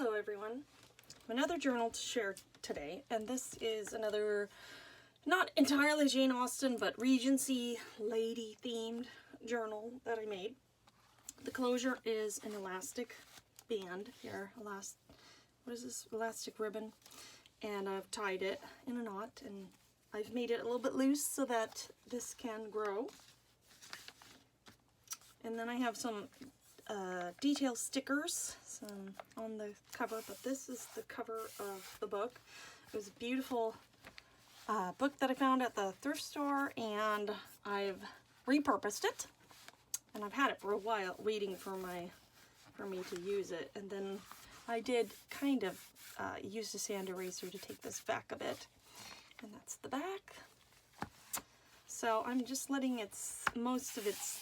Hello everyone, another journal to share today, and this is another not entirely Jane Austen but Regency lady themed journal that I made. The closure is an elastic band here, what is this, elastic ribbon, and I've tied it in a knot and I've made it a little bit loose so that this can grow. And then I have some detail stickers on the cover, but this is the cover of the book. It was a beautiful book that I found at the thrift store, and I've repurposed it, and I've had it for a while waiting for me to use it. And then I did kind of use a sand eraser to take this back a bit, and that's the back. So I'm just letting most of its,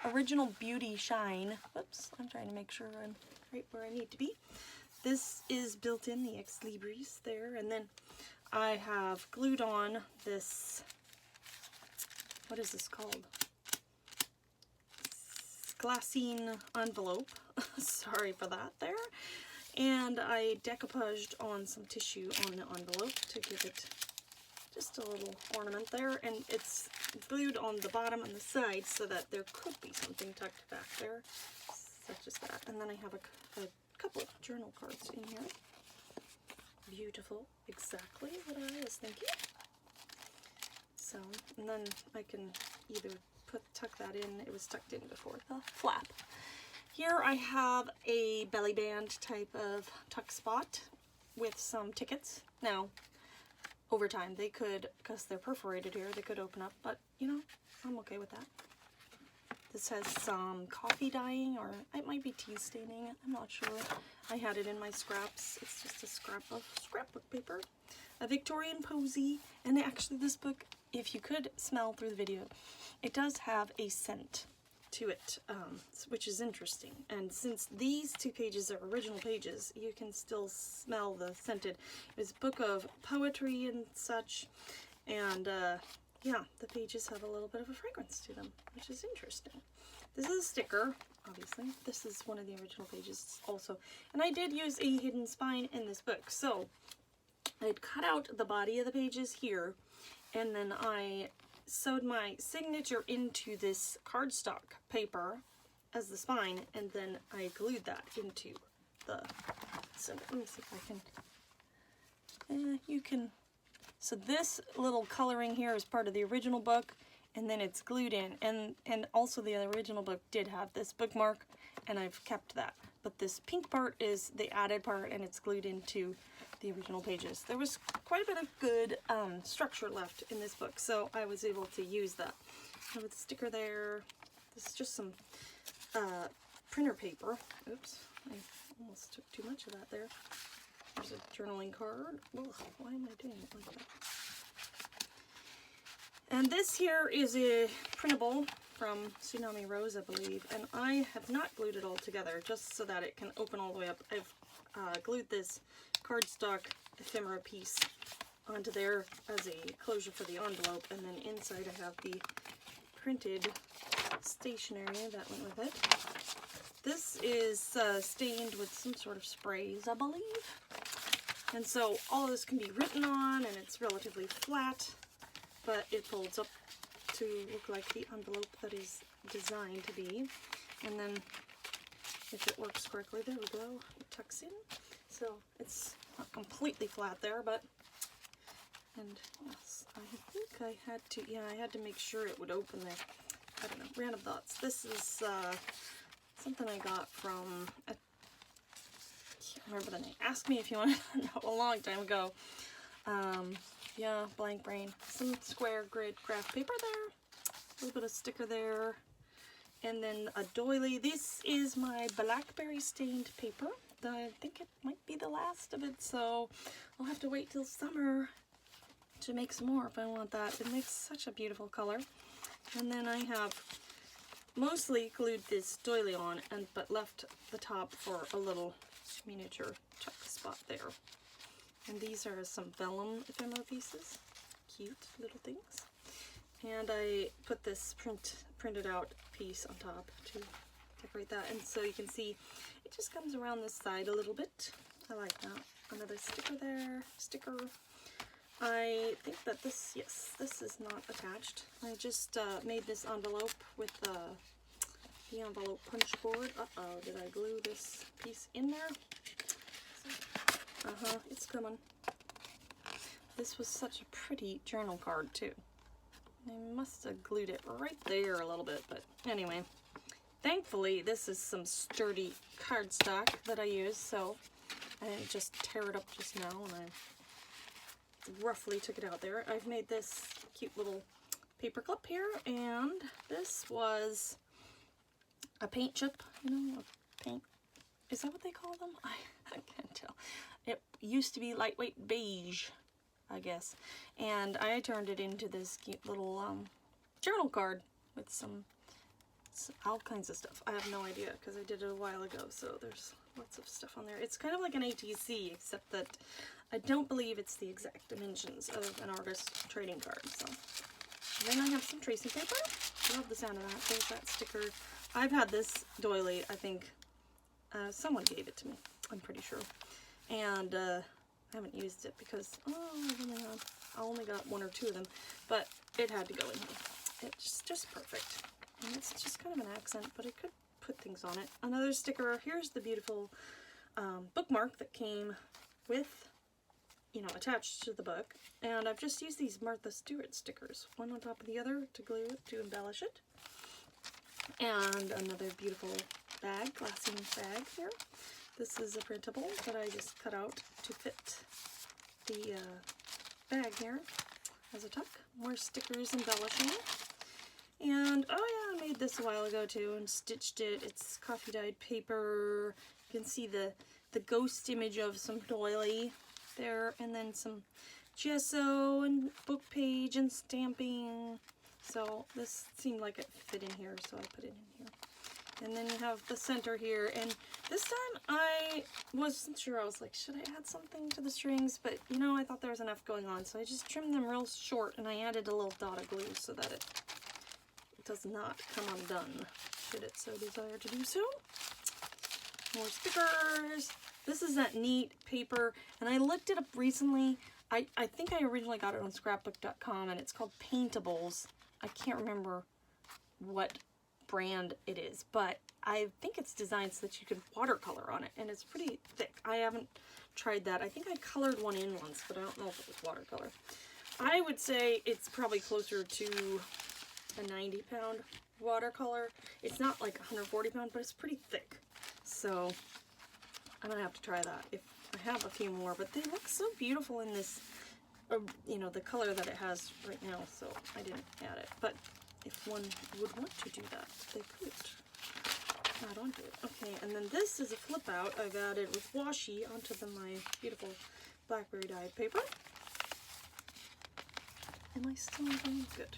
original beauty shine. Whoops, I'm trying to make sure I'm right where I need to be. This is built in, the Ex Libris there, and then I have glued on this, what is this called? Glassine envelope. Sorry for that there. And I decoupaged on some tissue on the envelope to give it just a little ornament there, and it's glued on the bottom and the side so that there could be something tucked back there, such as that. And then I have a couple of journal cards in here. Beautiful, exactly what I was thinking. So, and then I can either tuck that in. It was tucked in before the flap. Here I have a belly band type of tuck spot with some tickets. Now, over time they could, because they're perforated here, they could open up, but I'm okay with that. This has some coffee dyeing, or it might be tea staining, I'm not sure. I had it in my scraps. It's just a scrap of scrapbook paper. A Victorian posy, and actually this book, if you could smell through the video, it does have a scent to it, which is interesting. And since these two pages are original pages, you can still smell the scented. It's a book of poetry and such, and yeah, the pages have a little bit of a fragrance to them, which is interesting. This is a sticker, obviously. This is one of the original pages also, and I did use a hidden spine in this book. So I'd cut out the body of the pages here, and then I sewed my signature into this cardstock paper as the spine, and then I glued that into the, so let me see if I can, so this little coloring here is part of the original book, and then it's glued in, and also the original book did have this bookmark, and I've kept that, but this pink part is the added part, and it's glued into the original pages. There was quite a bit of good structure left in this book, so I was able to use that. I have a sticker there. This is just some printer paper. Oops, I almost took too much of that there. There's a journaling card. Ugh, why am I doing it like that? And this here is a printable from Tsunami Rose, I believe, and I have not glued it all together just so that it can open all the way up. I've glued this cardstock ephemera piece onto there as a closure for the envelope, and then inside I have the printed stationery that went with it. This is stained with some sort of sprays, I believe, and so all of this can be written on, and it's relatively flat, but it folds up to look like the envelope that is designed to be. And then if it works correctly, there we go, it tucks in. So it's not completely flat there, but, and yes, I think I had to make sure it would open there. I don't know, random thoughts. This is something I got from, I can't remember the name. Ask me if you want to know, a long time ago. Yeah, blank brain. Some square grid graph paper there, a little bit of sticker there, and then a doily. This is my blackberry stained paper. I think it might be the last of it, so I'll have to wait till summer to make some more if I want that. It makes such a beautiful color. And then I have mostly glued this doily on, but left the top for a little miniature tuck spot there. And these are some vellum ephemera pieces, cute little things. And I put this printed out piece on top to decorate that. And so you can see it just comes around this side a little bit. I like that. Another sticker there. Sticker. I think that this, yes, this is not attached. I just made this envelope with the envelope punch board. Uh-oh, did I glue this piece in there? It's coming. This was such a pretty journal card too. I must have glued it right there a little bit, but anyway. Thankfully, this is some sturdy cardstock that I use, so I didn't just tear it up just now, and I roughly took it out there. I've made this cute little paper clip here, and this was a paint chip, you know, a paint, is that what they call them? I can't tell. It used to be lightweight beige, I guess, and I turned it into this cute little journal card with some all kinds of stuff. I have no idea because I did it a while ago, so there's lots of stuff on there. It's kind of like an ATC, except that I don't believe it's the exact dimensions of an artist trading card. So then I have some tracing paper. Love the sound of that. There's that sticker. I've had this doily, I think someone gave it to me, I'm pretty sure, and I haven't used it because I only got 1 or 2 of them, but it had to go in here. It's just perfect. And it's just kind of an accent, but I could put things on it. Another sticker. Here's the beautiful bookmark that came with, you know, attached to the book. And I've just used these Martha Stewart stickers, one on top of the other to glue it, to embellish it. And another beautiful bag, glassine bag here. This is a printable that I just cut out to fit the bag here as a tuck. More stickers embellishing. And, oh yeah, I made this a while ago too and stitched it. It's coffee dyed paper. You can see the ghost image of some doily there, and then some gesso and book page and stamping. So this seemed like it fit in here, so I put it in here. And then you have the center here, and this time I wasn't sure. I was like, should I add something to the strings? But, you know, I thought there was enough going on, so I just trimmed them real short, and I added a little dot of glue so that it does not come undone, should it so desire to do so. More stickers. This is that neat paper, and I looked it up recently. I think I originally got it on scrapbook.com, and it's called Paintables. I can't remember what brand it is, but I think it's designed so that you can watercolor on it, and it's pretty thick. I haven't tried that. I think I colored one in once, but I don't know if it was watercolor. I would say it's probably closer to a 90-pound watercolor. It's not like 140-pound, but it's pretty thick. So I'm gonna have to try that if I have a few more. But they look so beautiful in this, you know, the color that it has right now. So I didn't add it. But if one would want to do that, they could add onto it. Okay, and then this is a flip out I've added with washi onto my beautiful blackberry dyed paper. Am I still doing good?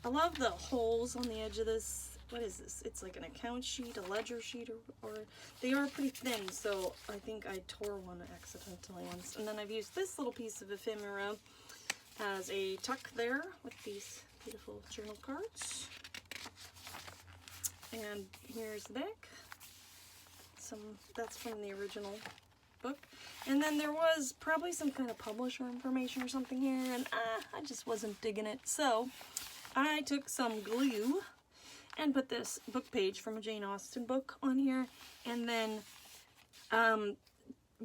I love the holes on the edge of this. What is this? It's like an account sheet, a ledger sheet, or they are pretty thin, so I think I tore one accidentally once. And then I've used this little piece of ephemera as a tuck there with these beautiful journal cards. And here's the back. That's from the original book. And then there was probably some kind of publisher information or something here, and I just wasn't digging it, so I took some glue and put this book page from a Jane Austen book on here, and then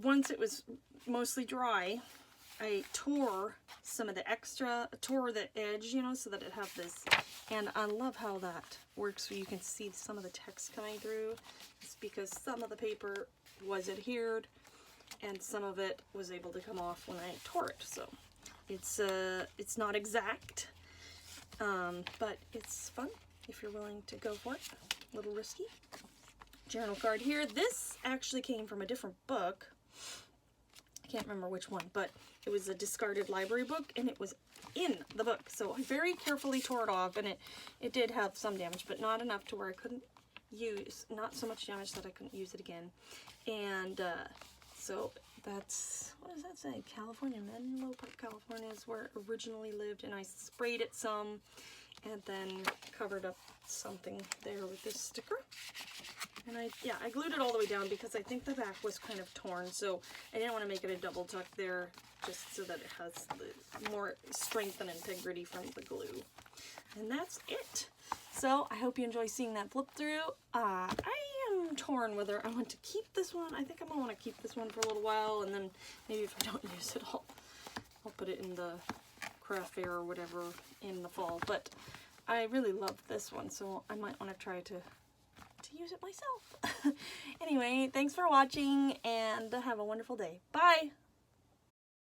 once it was mostly dry, I tore some of the extra, tore the edge, you know, so that it had this, and I love how that works, so you can see some of the text coming through. It's because some of the paper was adhered, and some of it was able to come off when I tore it, so it's not exact. But it's fun if you're willing to go for it. A little risky. Journal card here. This actually came from a different book. I can't remember which one, but it was a discarded library book, and it was in the book. So I very carefully tore it off, and it did have some damage, but not enough to where I couldn't use, not so much damage that I couldn't use it again. And so that's, what does that say? California, Menlo Park, California is where it originally lived, and I sprayed it some, and then covered up something there with this sticker. And I glued it all the way down because I think the back was kind of torn, so I didn't want to make it a double tuck there, just so that it has the more strength and integrity from the glue. And that's it. So I hope you enjoy seeing that flip through. I am torn whether I want to keep this one. I think I'm gonna want to keep this one for a little while, and then maybe if I don't use it, I'll put it in the craft fair or whatever in the fall. But I really love this one, so I might want to try to use it myself. Anyway, thanks for watching, and have a wonderful day. Bye!